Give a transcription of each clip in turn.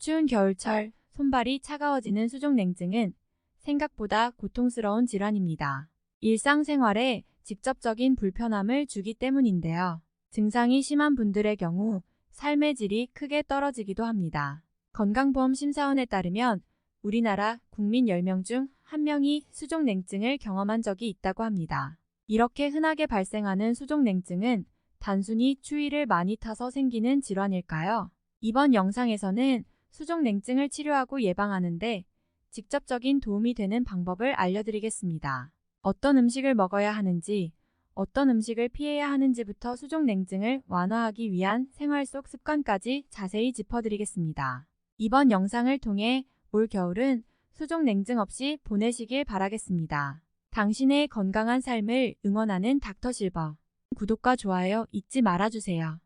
추운 겨울철 손발이 차가워지는 수족냉증은 생각보다 고통스러운 질환입니다. 일상생활에 직접적인 불편함을 주기 때문인데요. 증상이 심한 분들의 경우 삶의 질이 크게 떨어지기도 합니다. 건강보험심사원에 따르면 우리나라 국민 10명 중 1명이 수족냉증을 경험한 적이 있다고 합니다. 이렇게 흔하게 발생하는 수족냉증은 단순히 추위를 많이 타서 생기는 질환일까요? 이번 영상에서는 수족냉증을 치료하고 예방하는데 직접적인 도움이 되는 방법을 알려드리겠습니다. 어떤 음식을 먹어야 하는지, 어떤 음식을 피해야 하는지부터 수족냉증을 완화하기 위한 생활 속 습관까지 자세히 짚어드리겠습니다. 이번 영상을 통해 올 겨울은 수족냉증 없이 보내시길 바라겠습니다. 당신의 건강한 삶을 응원하는 닥터실버. 구독과 좋아요 잊지 말아주세요.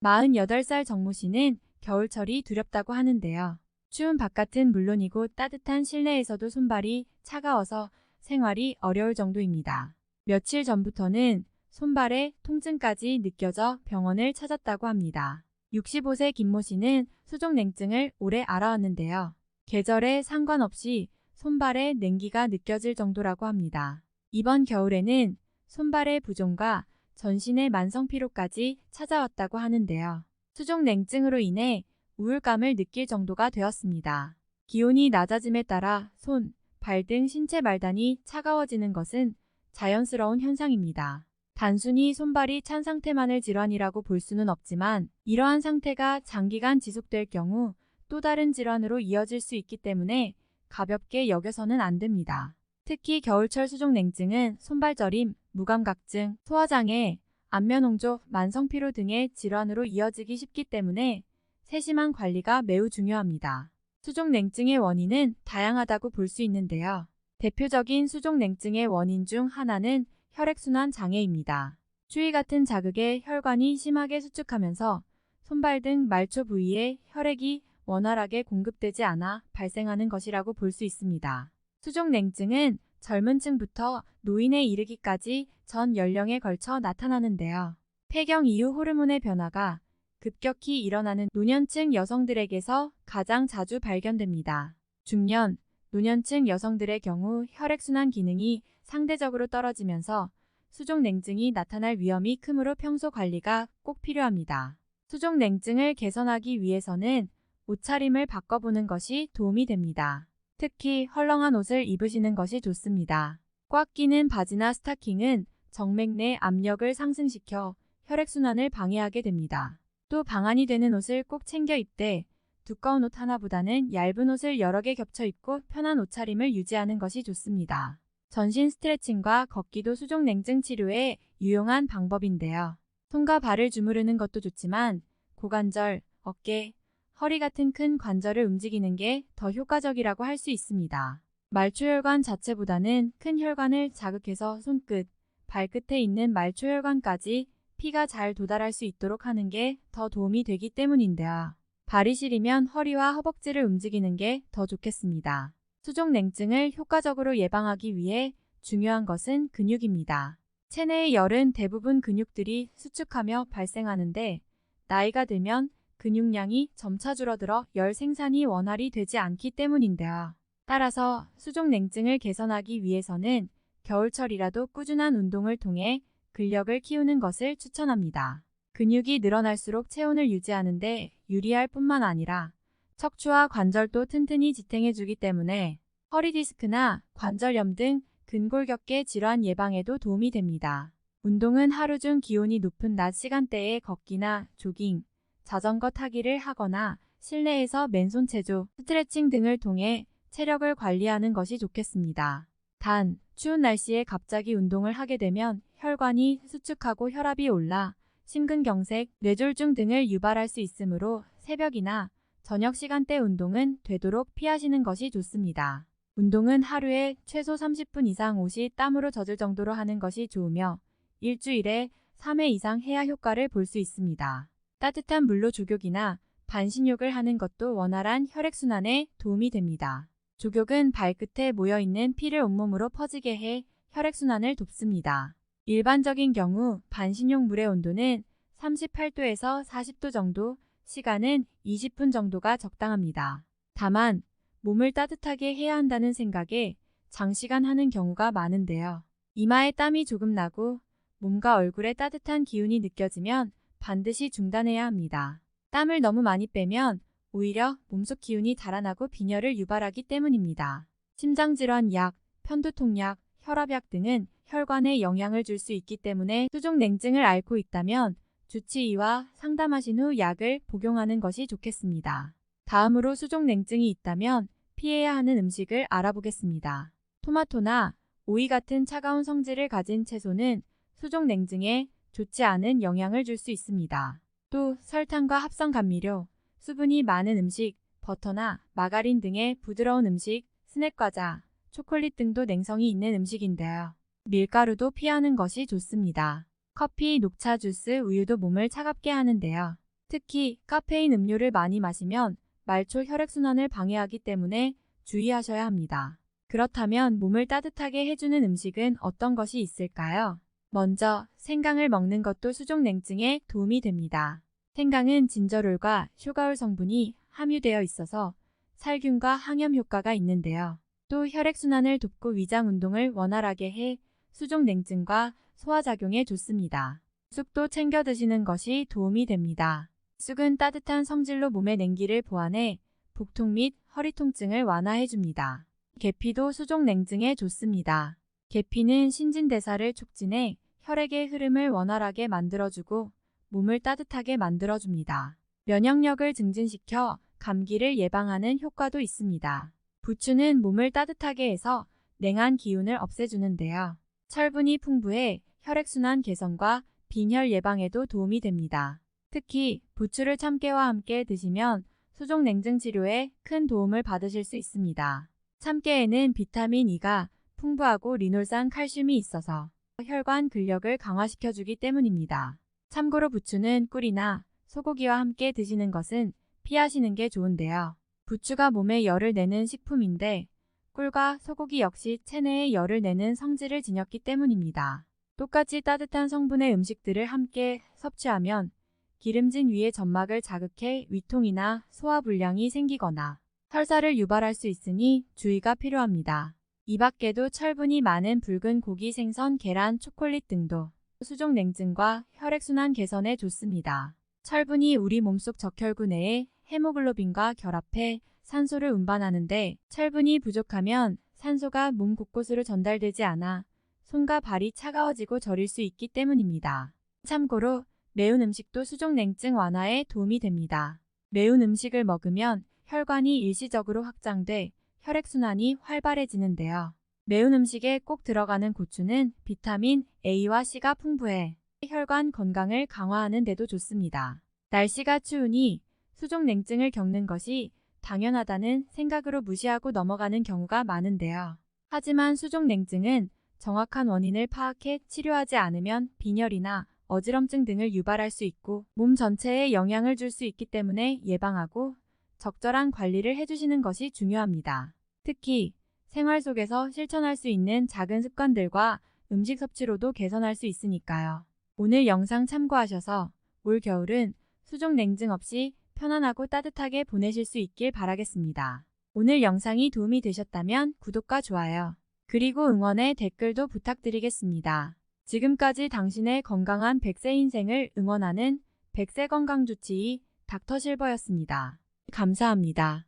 48살 정모 씨는 겨울철이 두렵다고 하는데요. 추운 바깥은 물론이고 따뜻한 실내에서도 손발이 차가워서 생활이 어려울 정도입니다. 며칠 전부터는 손발에 통증까지 느껴져 병원을 찾았다고 합니다. 65세 김모 씨는 수족냉증을 오래 앓아왔는데요. 계절에 상관없이 손발에 냉기가 느껴질 정도라고 합니다. 이번 겨울에는 손발의 부종과 전신의 만성피로까지 찾아왔다고 하는데요. 수족냉증으로 인해 우울감을 느낄 정도가 되었습니다. 기온이 낮아짐에 따라 손, 발 등 신체 말단이 차가워지는 것은 자연스러운 현상입니다. 단순히 손발이 찬 상태만을 질환이라고 볼 수는 없지만 이러한 상태가 장기간 지속될 경우 또 다른 질환으로 이어질 수 있기 때문에 가볍게 여겨서는 안 됩니다. 특히 겨울철 수족냉증은 손발저림, 무감각증, 소화장애, 안면홍조, 만성피로 등의 질환으로 이어지기 쉽기 때문에 세심한 관리가 매우 중요합니다. 수족냉증의 원인은 다양하다고 볼 수 있는데요. 대표적인 수족냉증의 원인 중 하나는 혈액순환 장애입니다. 추위 같은 자극에 혈관이 심하게 수축하면서 손발 등 말초 부위에 혈액이 원활하게 공급되지 않아 발생하는 것이라고 볼 수 있습니다. 수족냉증은 젊은 층부터 노인에 이르기까지 전 연령에 걸쳐 나타나는데요. 폐경 이후 호르몬의 변화가 급격히 일어나는 노년층 여성들에게서 가장 자주 발견됩니다. 중년, 노년층 여성들의 경우 혈액순환 기능이 상대적으로 떨어지면서 수족냉증이 나타날 위험이 크므로 평소 관리가 꼭 필요합니다. 수족냉증을 개선하기 위해서는 옷차림을 바꿔보는 것이 도움이 됩니다. 특히 헐렁한 옷을 입으시는 것이 좋습니다. 꽉 끼는 바지나 스타킹은 정맥 내 압력을 상승시켜 혈액순환을 방해하게 됩니다. 또 방한이 되는 옷을 꼭 챙겨 입되 두꺼운 옷 하나보다는 얇은 옷을 여러 개 겹쳐 입고 편한 옷차림을 유지하는 것이 좋습니다. 전신 스트레칭과 걷기도 수족냉증 치료에 유용한 방법인데요. 손과 발을 주무르는 것도 좋지만 고관절, 어깨, 허리 같은 큰 관절을 움직이는 게 더 효과적이라고 할 수 있습니다. 말초혈관 자체보다는 큰 혈관을 자극해서 손끝, 발끝에 있는 말초혈관까지 피가 잘 도달할 수 있도록 하는 게 더 도움이 되기 때문인데요. 발이 시리면 허리와 허벅지를 움직이는 게 더 좋겠습니다. 수족냉증을 효과적으로 예방하기 위해 중요한 것은 근육입니다. 체내의 열은 대부분 근육들이 수축하며 발생하는데 나이가 들면 근육량이 점차 줄어들어 열 생산이 원활히 되지 않기 때문인데요. 따라서 수족냉증을 개선하기 위해서는 겨울철이라도 꾸준한 운동을 통해 근력을 키우는 것을 추천합니다. 근육이 늘어날수록 체온을 유지하는 데 유리할 뿐만 아니라 척추와 관절도 튼튼히 지탱해주기 때문에 허리 디스크나 관절염 등 근골격계 질환 예방에도 도움이 됩니다. 운동은 하루 중 기온이 높은 낮 시간대에 걷기나 조깅, 자전거 타기를 하거나 실내에서 맨손 체조, 스트레칭 등을 통해 체력을 관리하는 것이 좋겠습니다. 단, 추운 날씨에 갑자기 운동을 하게 되면 혈관이 수축하고 혈압이 올라 심근경색, 뇌졸중 등을 유발할 수 있으므로 새벽이나 저녁 시간대 운동은 되도록 피하시는 것이 좋습니다. 운동은 하루에 최소 30분 이상 옷이 땀으로 젖을 정도로 하는 것이 좋으며 일주일에 3회 이상 해야 효과를 볼 수 있습니다. 따뜻한 물로 족욕이나 반신욕을 하는 것도 원활한 혈액순환에 도움이 됩니다. 족욕은 발끝에 모여있는 피를 온몸으로 퍼지게 해 혈액순환을 돕습니다. 일반적인 경우 반신욕 물의 온도는 38도에서 40도 정도, 시간은 20분 정도가 적당합니다. 다만 몸을 따뜻하게 해야 한다는 생각에 장시간 하는 경우가 많은데요. 이마에 땀이 조금 나고 몸과 얼굴에 따뜻한 기운이 느껴지면 반드시 중단해야 합니다. 땀을 너무 많이 빼면 오히려 몸속 기운이 달아나고 빈혈을 유발하기 때문입니다. 심장질환 약, 편두통약, 혈압약 등은 혈관에 영향을 줄 수 있기 때문에 수족냉증을 앓고 있다면 주치의와 상담하신 후 약을 복용하는 것이 좋겠습니다. 다음으로 수족냉증이 있다면 피해야 하는 음식을 알아보겠습니다. 토마토나 오이 같은 차가운 성질을 가진 채소는 수족냉증에 좋지 않은 영향을 줄 수 있습니다. 또 설탕과 합성 감미료, 수분이 많은 음식, 버터나 마가린 등의 부드러운 음식, 스낵과자, 초콜릿 등도 냉성이 있는 음식인데요. 밀가루도 피하는 것이 좋습니다. 커피, 녹차, 주스, 우유도 몸을 차갑게 하는데요. 특히 카페인 음료를 많이 마시면 말초 혈액순환을 방해하기 때문에 주의하셔야 합니다. 그렇다면 몸을 따뜻하게 해주는 음식은 어떤 것이 있을까요? 먼저 생강을 먹는 것도 수족냉증에 도움이 됩니다. 생강은 진저롤과 쇼가올 성분이 함유되어 있어서 살균과 항염 효과가 있는데요. 또 혈액순환을 돕고 위장 운동을 원활하게 해 수족냉증과 소화작용에 좋습니다. 쑥도 챙겨 드시는 것이 도움이 됩니다. 쑥은 따뜻한 성질로 몸의 냉기를 보완해 복통 및 허리 통증을 완화해줍니다. 계피도 수족냉증에 좋습니다. 계피는 신진대사를 촉진해 혈액의 흐름을 원활하게 만들어주고 몸을 따뜻하게 만들어줍니다. 면역력을 증진시켜 감기를 예방하는 효과도 있습니다. 부추는 몸을 따뜻하게 해서 냉한 기운을 없애주는데요. 철분이 풍부해 혈액순환 개선과 빈혈 예방에도 도움이 됩니다. 특히 부추를 참깨와 함께 드시면 수족냉증 치료에 큰 도움을 받으실 수 있습니다. 참깨에는 비타민 E가 풍부하고 리놀산 칼슘이 있어서 혈관 근력을 강화시켜주기 때문입니다. 참고로 부추는 꿀이나 소고기와 함께 드시는 것은 피하시는 게 좋은데요. 부추가 몸에 열을 내는 식품인데 꿀과 소고기 역시 체내에 열을 내는 성질을 지녔기 때문입니다. 똑같이 따뜻한 성분의 음식들을 함께 섭취하면 기름진 위의 점막을 자극해 위통이나 소화불량이 생기거나 설사를 유발할 수 있으니 주의가 필요합니다. 이 밖에도 철분이 많은 붉은 고기, 생선, 계란, 초콜릿 등도 수족냉증과 혈액순환 개선에 좋습니다. 철분이 우리 몸속 적혈구 내에 헤모글로빈과 결합해 산소를 운반하는데 철분이 부족하면 산소가 몸 곳곳으로 전달되지 않아 손과 발이 차가워지고 저릴 수 있기 때문입니다. 참고로 매운 음식도 수족냉증 완화에 도움이 됩니다. 매운 음식을 먹으면 혈관이 일시적으로 확장돼 혈액순환이 활발해지는데요. 매운 음식에 꼭 들어가는 고추는 비타민 A와 C가 풍부해 혈관 건강을 강화하는 데도 좋습니다. 날씨가 추우니 수족냉증을 겪는 것이 당연하다는 생각으로 무시하고 넘어가는 경우가 많은데요. 하지만 수족냉증은 정확한 원인을 파악해 치료하지 않으면 빈혈이나 어지럼증 등을 유발할 수 있고 몸 전체에 영향을 줄 수 있기 때문에 예방하고 적절한 관리를 해주시는 것이 중요합니다. 특히 생활 속에서 실천할 수 있는 작은 습관들과 음식 섭취로도 개선할 수 있으니까요. 오늘 영상 참고하셔서 올 겨울은 수족냉증 없이 편안하고 따뜻하게 보내실 수 있길 바라겠습니다. 오늘 영상이 도움이 되셨다면 구독과 좋아요, 그리고 응원의 댓글도 부탁드리겠습니다. 지금까지 당신의 건강한 100세 인생을 응원하는 100세 건강주치의 닥터실버였습니다. 감사합니다.